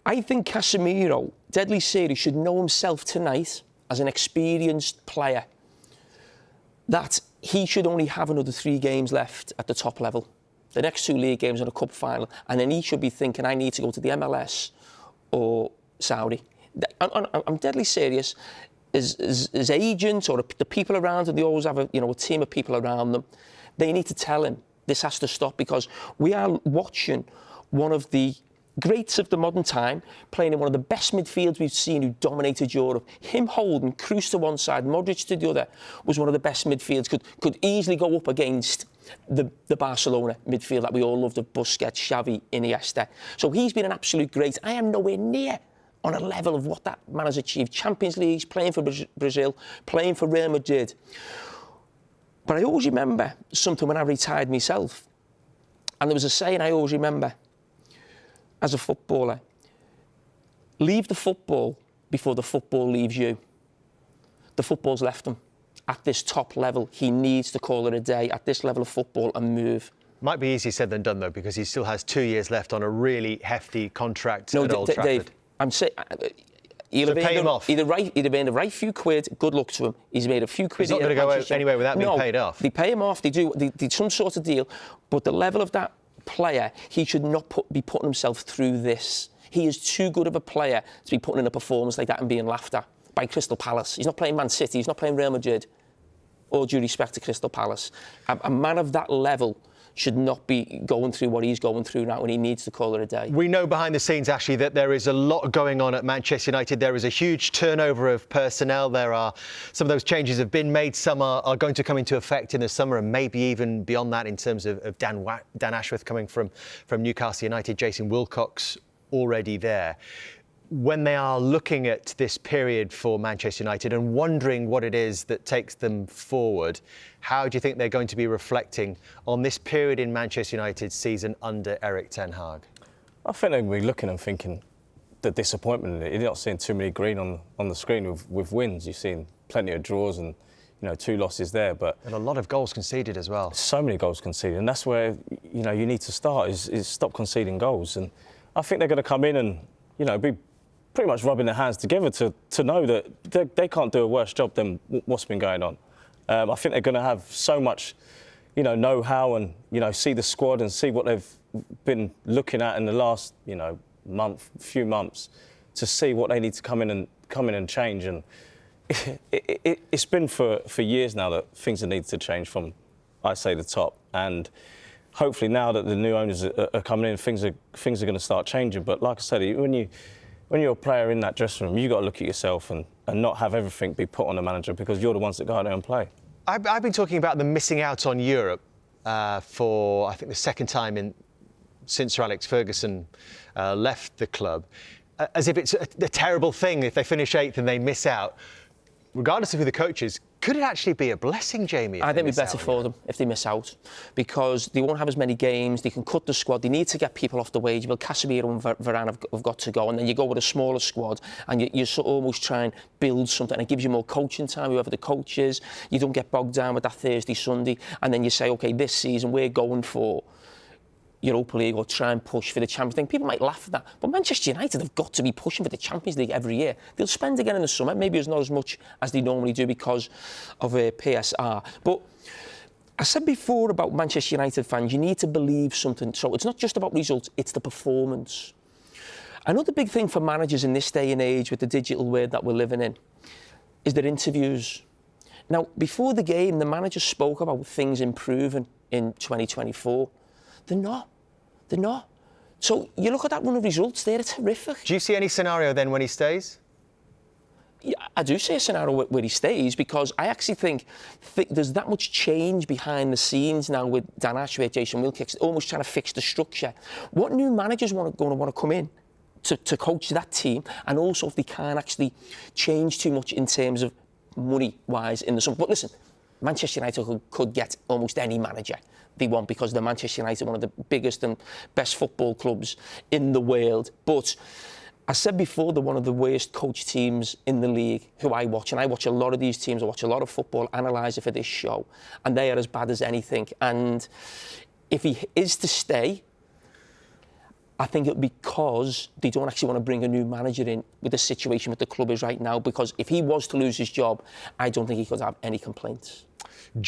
I think Casemiro, deadly serious, should know himself tonight as an experienced player that he should only have another 3 games left at the top level. The next 2 league games and a cup final. And then he should be thinking, I need to go to the MLS or Saudi. I'm deadly serious. His agent or the people around him, they always have a team of people around them. They need to tell him this has to stop, because we are watching one of the greats of the modern time playing in one of the best midfields we've seen, who dominated Europe. Him holding Kroos to one side, Modric to the other, was one of the best midfields. Could easily go up against the Barcelona midfield that we all loved of Busquets, Xavi, Iniesta. So he's been an absolute great. I am nowhere near on a level of what that man has achieved. Champions Leagues, playing for Brazil, playing for Real Madrid. But I always remember something when I retired myself. And there was a saying I always remember as a footballer: leave the football before the football leaves you. The football's left him. At this top level, he needs to call it a day at this level of football and move. Might be easier said than done, though, because he still has 2 years left on a really hefty contract at Old Trafford. Dave, I'm saying... He'll pay him off. He'd have made a right few quid. Good luck to him. He's made a few quid. He's not going to go anywhere without being paid off. They pay him off. They do some sort of deal. But the level of that player, he should not be putting himself through this. He is too good of a player to be putting in a performance like that and being laughed at by Crystal Palace. He's not playing Man City. He's not playing Real Madrid. All due respect to Crystal Palace. A man of that level should not be going through what he's going through now, and he needs to call it a day. We know behind the scenes, actually, that there is a lot going on at Manchester United. There is a huge turnover of personnel. Some of those changes have been made. Some are going to come into effect in the summer, and maybe even beyond that, in terms of Dan Ashworth coming from Newcastle United, Jason Wilcox already there. When they are looking at this period for Manchester United and wondering what it is that takes them forward, how do you think they're going to be reflecting on this period in Manchester United's season under Erik ten Hag? I think they'll be looking and thinking the disappointment in it. You're not seeing too many green on the screen with wins. You've seen plenty of draws and 2 losses there, and a lot of goals conceded as well. So many goals conceded, and that's where you need to start is stop conceding goals. And I think they're going to come in and be pretty much rubbing their hands together to know that they can't do a worse job than what's been going on. I think they're going to have so much, know-how and, see the squad and see what they've been looking at in the last, few months to see what they need to come in and change. And it's been for years now that things need to change from, I say, the top. And hopefully now that the new owners are coming in, things are going to start changing. But like I said, when you're a player in that dressing room, you've got to look at yourself and not have everything be put on the manager, because you're the ones that go out there and play. I've been talking about them missing out on Europe for, I think, the second time since Sir Alex Ferguson left the club, as if it's a terrible thing if they finish 8th and they miss out. Regardless of who the coach is, could it actually be a blessing, Jamie? I think it'd be better for them if they miss out, because they won't have as many games. They can cut the squad. They need to get people off the wage bill. Casemiro and Varane have got to go, and then you go with a smaller squad and you sort of almost try and build something, and it gives you more coaching time, whoever the coach is. You don't get bogged down with that Thursday, Sunday, and then you say, OK, this season we're going for Europa League or try and push for the Champions League. People might laugh at that, but Manchester United have got to be pushing for the Champions League every year. They'll spend again in the summer. Maybe it's not as much as they normally do because of PSR. But I said before about Manchester United fans, you need to believe something. So it's not just about results, it's the performance. Another big thing for managers in this day and age with the digital world that we're living in is their interviews. Now, before the game, the manager spoke about things improving in 2024. They're not. So you look at that run of results, they're terrific. Do you see any scenario then when he stays? Yeah, I do see a scenario where he stays, because I actually think there's that much change behind the scenes now with Dan Ashworth, Jason Wilcox, almost trying to fix the structure. What new managers going to want to come in to coach that team, and also if they can't actually change too much in terms of money-wise in the summer. But listen, Manchester United could get almost any manager they want, because they're Manchester United, one of the biggest and best football clubs in the world. But I said before, they're one of the worst coach teams in the league who I watch. And I watch a lot of these teams. I watch a lot of football, analyse it for this show. And they are as bad as anything. And if he is to stay, I think it because they don't actually want to bring a new manager in with the situation with the club is right now, because if he was to lose his job, I don't think he could have any complaints.